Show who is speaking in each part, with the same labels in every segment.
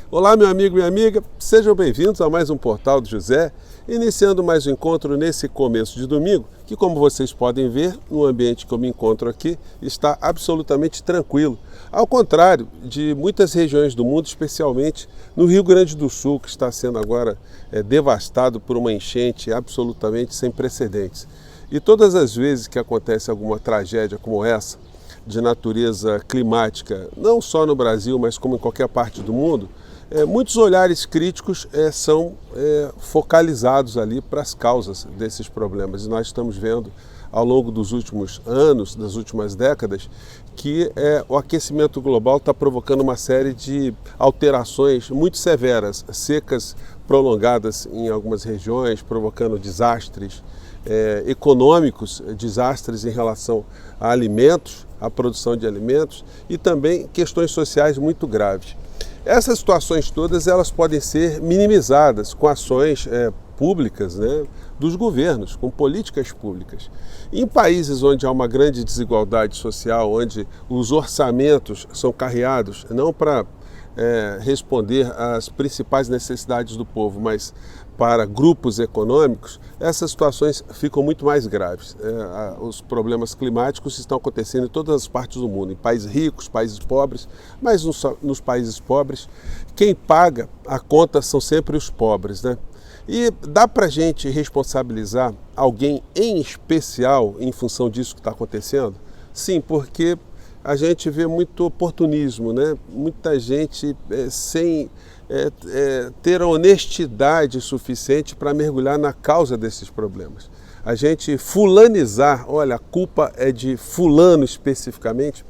Speaker 1: Olá, meu amigo e minha amiga, sejam bem-vindos a mais um Portal do José, iniciando mais um encontro nesse começo de domingo, que, como vocês podem ver, no ambiente que eu me encontro aqui, está absolutamente tranquilo. Ao contrário de muitas regiões do mundo, especialmente no Rio Grande do Sul, que está sendo agora devastado por uma enchente absolutamente sem precedentes. E todas as vezes que acontece alguma tragédia como essa, de natureza climática, não só no Brasil, mas como em qualquer parte do mundo, muitos olhares críticos são focalizados ali para as causas desses problemas. E nós estamos vendo ao longo dos últimos anos, das últimas décadas, que o aquecimento global está provocando uma série de alterações muito severas, secas prolongadas em algumas regiões, provocando desastres econômicos, desastres em relação a alimentos, à produção de alimentos e também questões sociais muito graves. Essas situações todas elas podem ser minimizadas com ações públicas, né, dos governos, com políticas públicas. Em países onde há uma grande desigualdade social, onde os orçamentos são carreados não para responder às principais necessidades do povo, mas para grupos econômicos, essas situações ficam muito mais graves. Os problemas climáticos estão acontecendo em todas as partes do mundo, em países ricos, países pobres, mas nos países pobres, quem paga a conta são sempre os pobres, né? E dá para a gente responsabilizar alguém em especial em função disso que está acontecendo? Sim, porque a gente vê muito oportunismo, né? Muita gente sem ter a honestidade suficiente para mergulhar na causa desses problemas. A gente fulanizar, olha, a culpa é de fulano especificamente,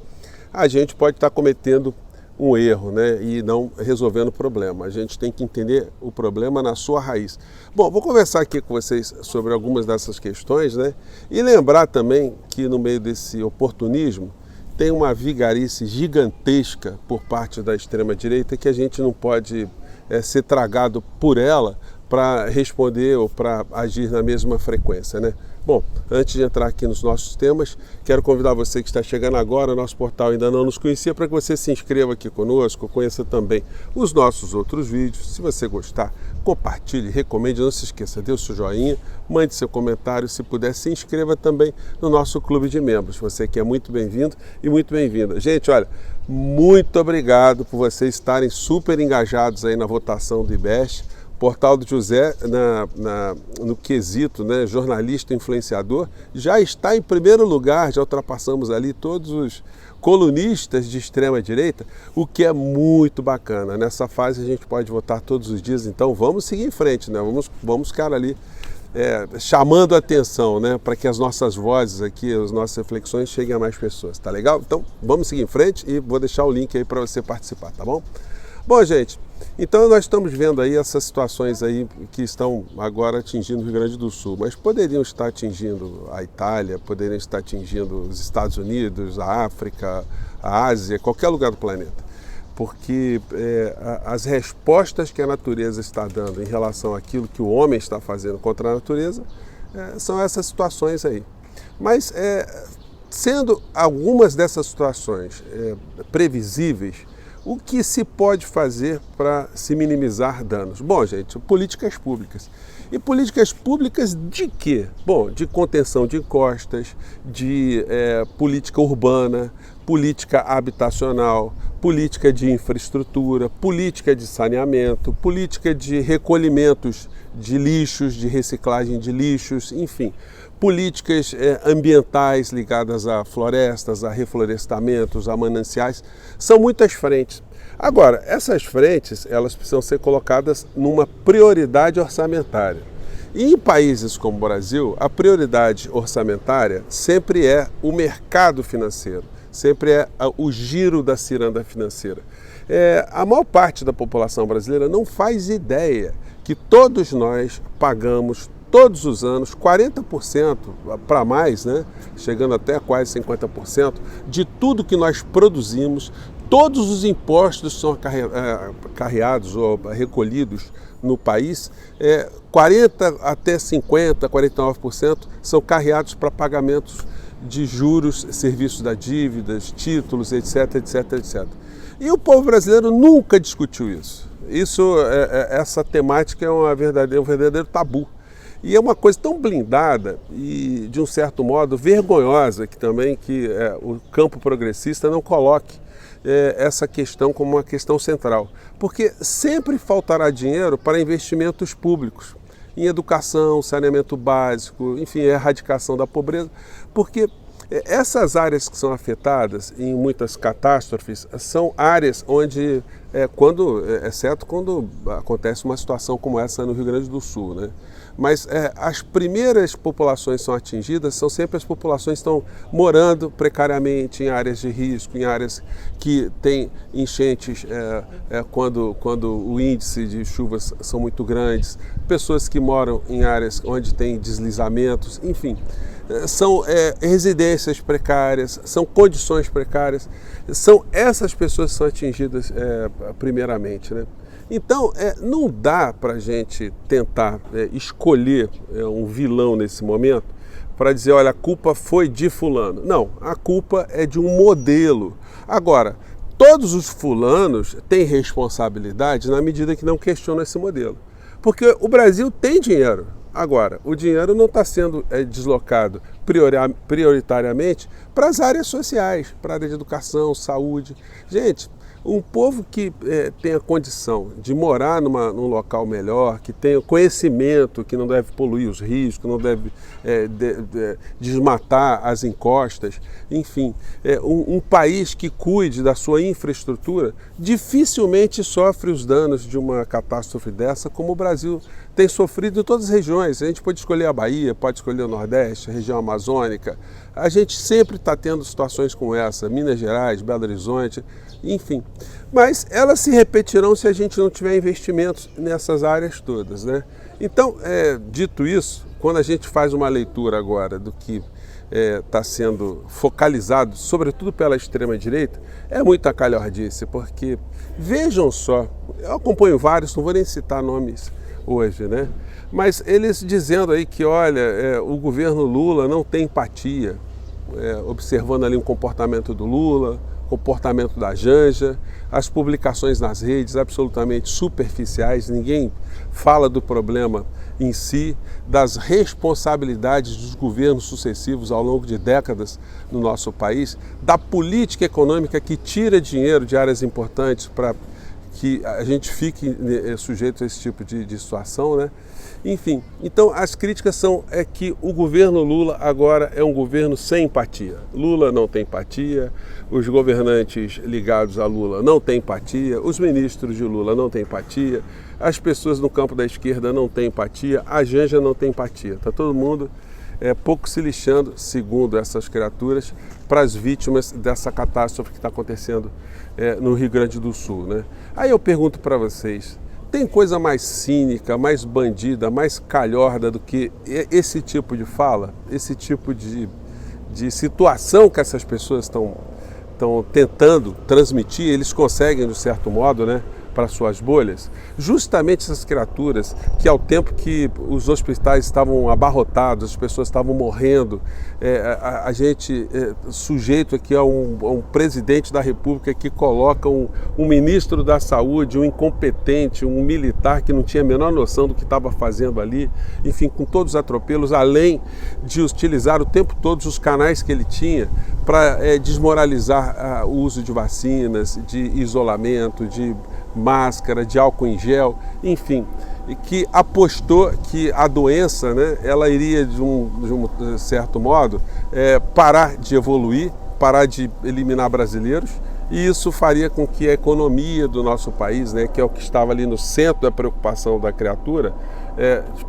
Speaker 1: a gente pode estar cometendo um erro, né? E não resolvendo o problema. A gente tem que entender o problema na sua raiz. Bom, vou conversar aqui com vocês sobre algumas dessas questões, né? E lembrar também que no meio desse oportunismo, tem uma vigarice gigantesca por parte da extrema-direita que a gente não pode ser tragado por ela para responder ou para agir na mesma frequência, né? Bom, antes de entrar aqui nos nossos temas, quero convidar você que está chegando agora, nosso portal ainda não nos conhecia, para que você se inscreva aqui conosco, conheça também os nossos outros vídeos. Se você gostar, compartilhe, recomende, não se esqueça, dê o seu joinha, mande seu comentário, se puder, se inscreva também no nosso clube de membros. Você que é muito bem-vindo e muito bem-vinda. Gente, olha, muito obrigado por vocês estarem super engajados aí na votação do IBEST. Portal do José, no quesito, né, jornalista influenciador, já está em primeiro lugar, já ultrapassamos ali todos os colunistas de extrema direita, o que é muito bacana. Nessa fase a gente pode votar todos os dias, então vamos seguir em frente, né? Vamos ficar ali chamando a atenção, né, para que as nossas vozes aqui, as nossas reflexões cheguem a mais pessoas, tá legal? Então vamos seguir em frente e vou deixar o link aí para você participar, tá bom? Bom, gente, então nós estamos vendo aí essas situações aí que estão agora atingindo o Rio Grande do Sul, mas poderiam estar atingindo a Itália, poderiam estar atingindo os Estados Unidos, a África, a Ásia, qualquer lugar do planeta. Porque as respostas que a natureza está dando em relação àquilo que o homem está fazendo contra a natureza são essas situações aí. Mas sendo algumas dessas situações previsíveis, o que se pode fazer para se minimizar danos? Bom, gente, políticas públicas. E políticas públicas de quê? Bom, de contenção de encostas, de política urbana, política habitacional, política de infraestrutura, política de saneamento, política de recolhimentos de lixos, de reciclagem de lixos, enfim, políticas ambientais ligadas a florestas, a reflorestamentos, a mananciais, são muitas frentes. Agora, essas frentes, elas precisam ser colocadas numa prioridade orçamentária. E em países como o Brasil, a prioridade orçamentária sempre é o mercado financeiro, sempre é o giro da ciranda financeira. A maior parte da população brasileira não faz ideia que todos nós pagamos todos os anos 40% para mais, né? Chegando até quase 50% de tudo que nós produzimos, todos os impostos são carreados ou recolhidos no país, 40% até 50%, 49% são carreados para pagamentos de juros, serviços da dívidas, títulos, etc, etc, etc. E o povo brasileiro nunca discutiu isso. Essa temática é um verdadeiro tabu. E é uma coisa tão blindada e, de um certo modo, vergonhosa que o campo progressista não coloque essa questão como uma questão central. Porque sempre faltará dinheiro para investimentos públicos, em educação, saneamento básico, enfim, erradicação da pobreza, porque essas áreas que são afetadas em muitas catástrofes são áreas onde, exceto quando acontece uma situação como essa no Rio Grande do Sul, né? Mas as primeiras populações são atingidas, são sempre as populações que estão morando precariamente em áreas de risco, em áreas que têm enchentes quando o índice de chuvas são muito grandes, pessoas que moram em áreas onde tem deslizamentos, enfim. São residências precárias, são condições precárias, são essas pessoas que são atingidas primeiramente, né? Então, não dá para a gente tentar escolher um vilão nesse momento para dizer, olha, a culpa foi de fulano. Não, a culpa é de um modelo. Agora, todos os fulanos têm responsabilidade na medida que não questionam esse modelo. Porque o Brasil tem dinheiro. Agora, o dinheiro não está sendo deslocado prioritariamente para as áreas sociais, para a área de educação, saúde. Gente, um povo que tenha condição de morar num local melhor, que tenha conhecimento, que não deve poluir os rios, que não deve desmatar as encostas, enfim, um país que cuide da sua infraestrutura, dificilmente sofre os danos de uma catástrofe dessa, como o Brasil tem sofrido em todas as regiões. A gente pode escolher a Bahia, pode escolher o Nordeste, a região amazônica. A gente sempre está tendo situações como essa, Minas Gerais, Belo Horizonte, enfim. Mas elas se repetirão se a gente não tiver investimentos nessas áreas todas, né? Então, dito isso, quando a gente faz uma leitura agora do que está sendo focalizado, sobretudo pela extrema-direita, é muita calhordice, porque vejam só, eu acompanho vários, não vou nem citar nomes hoje, né? Mas eles dizendo aí que, olha, o governo Lula não tem empatia, observando ali o comportamento do Lula, comportamento da Janja, as publicações nas redes absolutamente superficiais, ninguém fala do problema em si, das responsabilidades dos governos sucessivos ao longo de décadas no nosso país, da política econômica que tira dinheiro de áreas importantes para que a gente fique sujeito a esse tipo de situação, né? Enfim, então as críticas são que o governo Lula agora é um governo sem empatia. Lula não tem empatia, os governantes ligados a Lula não têm empatia, os ministros de Lula não têm empatia, as pessoas no campo da esquerda não têm empatia, a Janja não tem empatia. Está todo mundo pouco se lixando, segundo essas criaturas, para as vítimas dessa catástrofe que está acontecendo no Rio Grande do Sul, né? Aí eu pergunto para vocês, tem coisa mais cínica, mais bandida, mais calhorda do que esse tipo de fala, esse tipo de situação que essas pessoas estão tentando transmitir? Eles conseguem, de certo modo, né, para suas bolhas? Justamente essas criaturas que, ao tempo que os hospitais estavam abarrotados, as pessoas estavam morrendo, a gente sujeito aqui a um presidente da República que coloca um ministro da Saúde, um incompetente, um militar que não tinha a menor noção do que estava fazendo ali, enfim, com todos os atropelos, além de utilizar o tempo todo os canais que ele tinha para desmoralizar o uso de vacinas, de isolamento, de máscara, de álcool em gel, enfim, que apostou que a doença, né, ela iria, de um certo modo, parar de evoluir, parar de eliminar brasileiros, e isso faria com que a economia do nosso país, né, que é o que estava ali no centro da preocupação da criatura,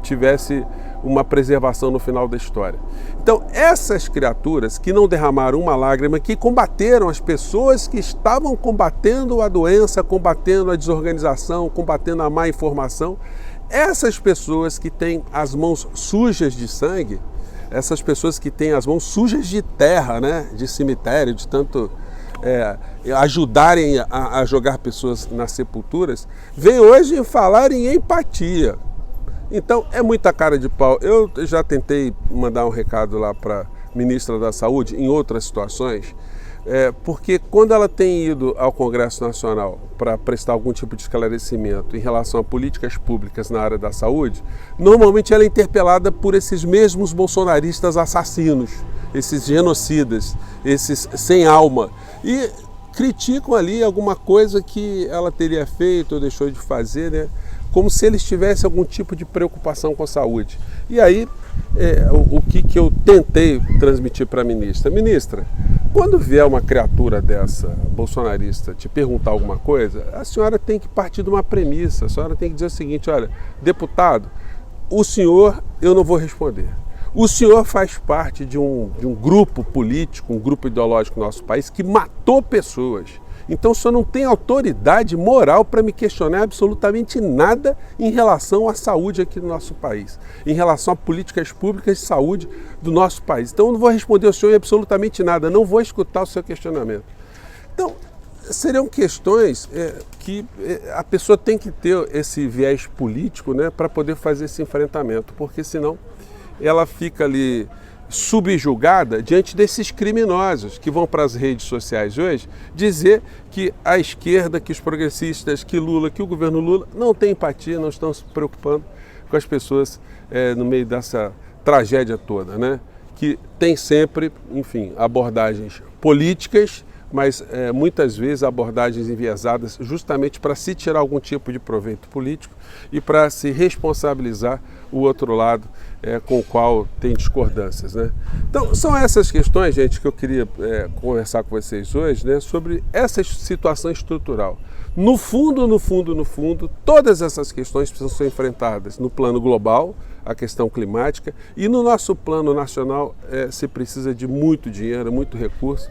Speaker 1: tivesse uma preservação no final da história. Então, essas criaturas que não derramaram uma lágrima, que combateram as pessoas que estavam combatendo a doença, combatendo a desorganização, combatendo a má informação, essas pessoas que têm as mãos sujas de sangue, essas pessoas que têm as mãos sujas de terra, né, de cemitério, de tanto ajudarem a jogar pessoas nas sepulturas, vêm hoje falar em empatia. Então, é muita cara de pau. Eu já tentei mandar um recado lá para a ministra da Saúde em outras situações, Porque quando ela tem ido ao Congresso Nacional para prestar algum tipo de esclarecimento em relação a políticas públicas na área da saúde, normalmente ela é interpelada por esses mesmos bolsonaristas assassinos, esses genocidas, esses sem alma, e criticam ali alguma coisa que ela teria feito ou deixou de fazer, né? Como se eles tivessem algum tipo de preocupação com a saúde. E aí, o que eu tentei transmitir para a ministra? Ministra, quando vier uma criatura dessa, bolsonarista, te perguntar alguma coisa, a senhora tem que partir de uma premissa, a senhora tem que dizer o seguinte: olha, deputado, o senhor eu não vou responder. O senhor faz parte de um grupo político, um grupo ideológico no nosso país que matou pessoas. Então o senhor não tem autoridade moral para me questionar absolutamente nada em relação à saúde aqui no nosso país, em relação a políticas públicas de saúde do nosso país. Então eu não vou responder ao senhor em absolutamente nada, não vou escutar o seu questionamento. Então, seriam questões que a pessoa tem que ter esse viés político, né, para poder fazer esse enfrentamento, porque senão ela fica ali subjugada diante desses criminosos que vão para as redes sociais hoje dizer que a esquerda, que os progressistas, que Lula, que o governo Lula não tem empatia, não estão se preocupando com as pessoas no meio dessa tragédia toda, né? Que tem sempre, enfim, abordagens políticas, mas muitas vezes abordagens enviesadas justamente para se tirar algum tipo de proveito político e para se responsabilizar o outro lado com o qual tem discordâncias, né? Então, são essas questões, gente, que eu queria conversar com vocês hoje, né, sobre essa situação estrutural. No fundo, todas essas questões precisam ser enfrentadas no plano global, a questão climática, e no nosso plano nacional se precisa de muito dinheiro, muito recurso,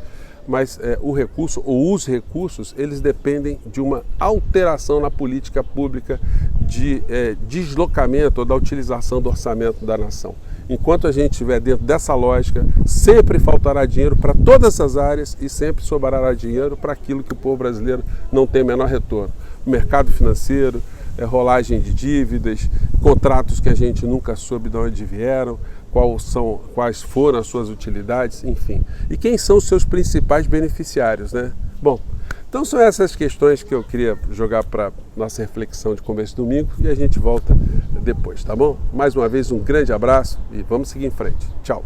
Speaker 1: mas o recurso ou os recursos, eles dependem de uma alteração na política pública de deslocamento ou da utilização do orçamento da nação. Enquanto a gente estiver dentro dessa lógica, sempre faltará dinheiro para todas as áreas e sempre sobrará dinheiro para aquilo que o povo brasileiro não tem menor retorno. O mercado financeiro, rolagem de dívidas, contratos que a gente nunca soube de onde vieram, quais foram as suas utilidades, enfim. E quem são os seus principais beneficiários, né? Bom, então são essas questões que eu queria jogar para nossa reflexão de começo de domingo e a gente volta depois, tá bom? Mais uma vez um grande abraço e vamos seguir em frente. Tchau!